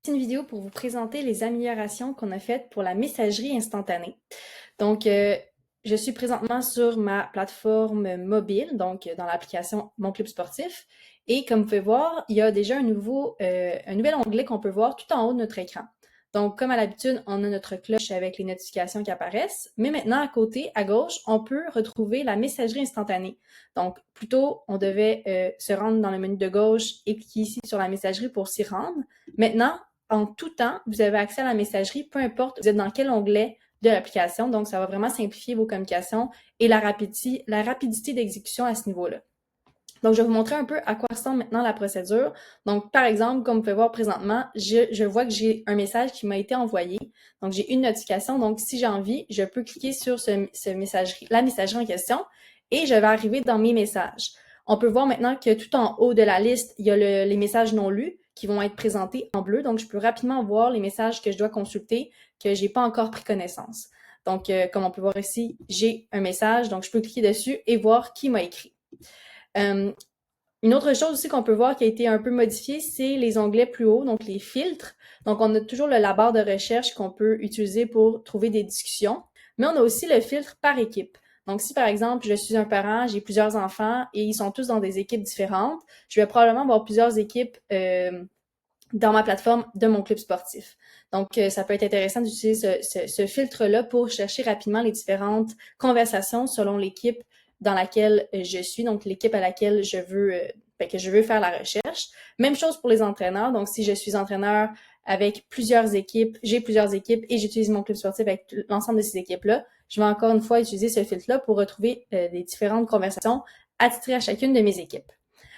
Une vidéo pour vous présenter les améliorations qu'on a faites pour la messagerie instantanée. Donc, je suis présentement sur ma plateforme mobile, donc dans l'application Mon Club Sportif. Et comme vous pouvez voir, il y a déjà un nouvel onglet qu'on peut voir tout en haut de notre écran. Donc, comme à l'habitude, on a notre cloche avec les notifications qui apparaissent. Mais maintenant, à côté, à gauche, on peut retrouver la messagerie instantanée. Donc, plutôt, on devait se rendre dans le menu de gauche et cliquer ici sur la messagerie pour s'y rendre. Maintenant, en tout temps, vous avez accès à la messagerie, peu importe vous êtes dans quel onglet de l'application. Donc, ça va vraiment simplifier vos communications et la rapidité d'exécution à ce niveau-là. Donc, je vais vous montrer un peu à quoi ressemble maintenant la procédure. Donc, par exemple, comme vous pouvez voir présentement, je vois que j'ai un message qui m'a été envoyé. Donc, j'ai une notification. Donc, si j'ai envie, je peux cliquer sur la messagerie en question et je vais arriver dans mes messages. On peut voir maintenant que tout en haut de la liste, il y a les messages non lus qui vont être présentés en bleu. Donc, je peux rapidement voir les messages que je dois consulter, que j'ai pas encore pris connaissance. Donc, comme on peut voir ici, j'ai un message. Donc, je peux cliquer dessus et voir qui m'a écrit. Une autre chose aussi qu'on peut voir qui a été un peu modifiée, c'est les onglets plus hauts, donc les filtres. Donc, on a toujours la barre de recherche qu'on peut utiliser pour trouver des discussions, mais on a aussi le filtre par équipe. Donc, si par exemple, je suis un parent, j'ai plusieurs enfants et ils sont tous dans des équipes différentes, je vais probablement avoir plusieurs équipes dans ma plateforme de mon club sportif. Donc, ça peut être intéressant d'utiliser ce filtre-là pour chercher rapidement les différentes conversations selon l'équipe dans laquelle je suis, donc l'équipe à laquelle que je veux faire la recherche. Même chose pour les entraîneurs. Donc, si je suis entraîneur avec plusieurs équipes, j'ai plusieurs équipes et j'utilise mon club sportif avec l'ensemble de ces équipes-là, je vais encore une fois utiliser ce filtre-là pour retrouver les différentes conversations attitrées à chacune de mes équipes.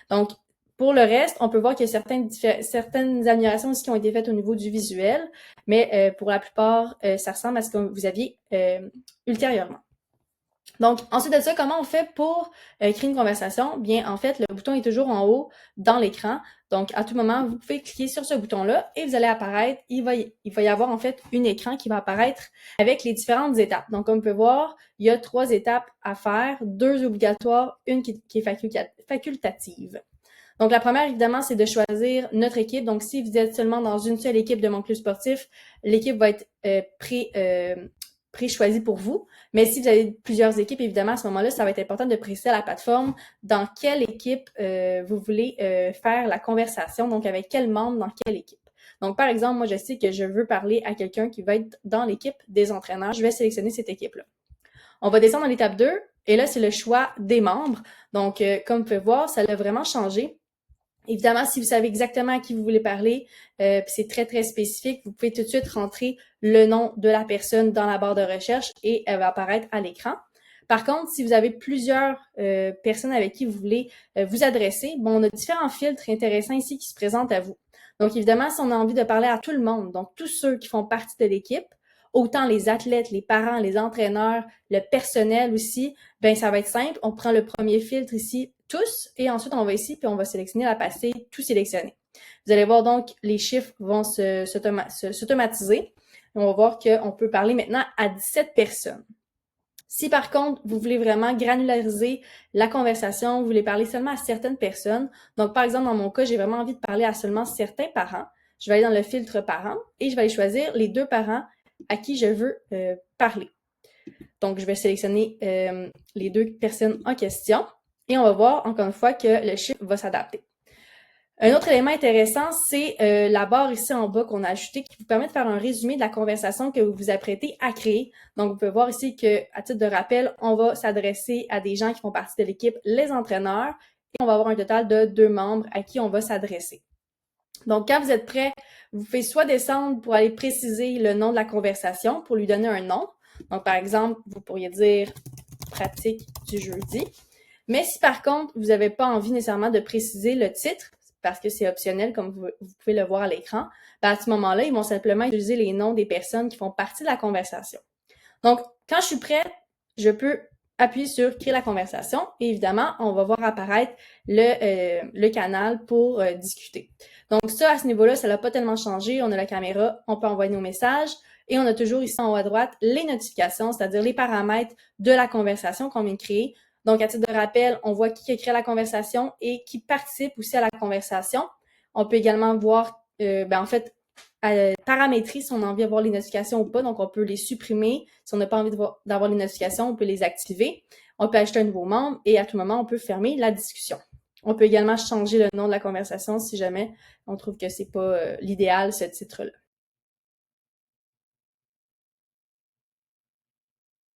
Donc, pour le reste, on peut voir qu'il y a certaines améliorations aussi qui ont été faites au niveau du visuel, mais pour la plupart, ça ressemble à ce que vous aviez ultérieurement. Donc, ensuite de ça, comment on fait pour créer une conversation? Bien, en fait, le bouton est toujours en haut dans l'écran. Donc, à tout moment, vous pouvez cliquer sur ce bouton-là et vous allez apparaître, il va y avoir en fait un écran qui va apparaître avec les différentes étapes. Donc, comme on peut voir, il y a 3 étapes à faire, 2 obligatoires, une qui est facultative. Donc, la première, évidemment, c'est de choisir notre équipe. Donc, si vous êtes seulement dans une seule équipe de mon club sportif, l'équipe va être pré-choisie pour vous. Mais si vous avez plusieurs équipes, évidemment, à ce moment-là, ça va être important de préciser à la plateforme dans quelle équipe vous voulez faire la conversation. Donc, avec quel membre dans quelle équipe. Donc, par exemple, moi, je sais que je veux parler à quelqu'un qui va être dans l'équipe des entraîneurs. Je vais sélectionner cette équipe-là. On va descendre dans l'étape 2. Et là, c'est le choix des membres. Donc, comme vous pouvez voir, ça l'a vraiment changé. Évidemment, si vous savez exactement à qui vous voulez parler, c'est très, très spécifique, vous pouvez tout de suite rentrer le nom de la personne dans la barre de recherche et elle va apparaître à l'écran. Par contre, si vous avez plusieurs personnes avec qui vous voulez vous adresser, bon, on a différents filtres intéressants ici qui se présentent à vous. Donc, évidemment, si on a envie de parler à tout le monde, donc tous ceux qui font partie de l'équipe, autant les athlètes, les parents, les entraîneurs, le personnel aussi, ben ça va être simple. On prend le premier filtre ici, tous, et ensuite on va ici, puis on va sélectionner la pastille tout sélectionner. Vous allez voir donc, les chiffres vont s'automatiser. On va voir qu'on peut parler maintenant à 17 personnes. Si par contre, vous voulez vraiment granulariser la conversation, vous voulez parler seulement à certaines personnes, donc par exemple, dans mon cas, j'ai vraiment envie de parler à seulement certains parents, je vais aller dans le filtre parents et je vais aller choisir les 2 parents à qui je veux parler. Donc, je vais sélectionner les 2 personnes en question et on va voir encore une fois que le chiffre va s'adapter. Un autre élément intéressant, c'est la barre ici en bas qu'on a ajoutée qui vous permet de faire un résumé de la conversation que vous vous apprêtez à créer. Donc, vous pouvez voir ici que, à titre de rappel, on va s'adresser à des gens qui font partie de l'équipe, les entraîneurs, et on va avoir un total de 2 membres à qui on va s'adresser. Donc, quand vous êtes prêt, vous pouvez soit descendre pour aller préciser le nom de la conversation, pour lui donner un nom. Donc, par exemple, vous pourriez dire « pratique du jeudi ». Mais si par contre, vous n'avez pas envie nécessairement de préciser le titre, parce que c'est optionnel, comme vous pouvez le voir à l'écran, ben à ce moment-là, ils vont simplement utiliser les noms des personnes qui font partie de la conversation. Donc, quand je suis prête, je peux appuyer sur « Créer la conversation » et évidemment, on va voir apparaître le canal pour discuter. Donc ça, à ce niveau-là, ça n'a pas tellement changé. On a la caméra, on peut envoyer nos messages et on a toujours ici en haut à droite les notifications, c'est-à-dire les paramètres de la conversation qu'on vient de créer. Donc, à titre de rappel, on voit qui a créé la conversation et qui participe aussi à la conversation. On peut également voir, en fait, paramétrer si on a envie d'avoir les notifications ou pas. Donc, on peut les supprimer. Si on n'a pas envie d'avoir les notifications, on peut les activer. On peut ajouter un nouveau membre et à tout moment, on peut fermer la discussion. On peut également changer le nom de la conversation si jamais on trouve que c'est pas l'idéal, ce titre-là.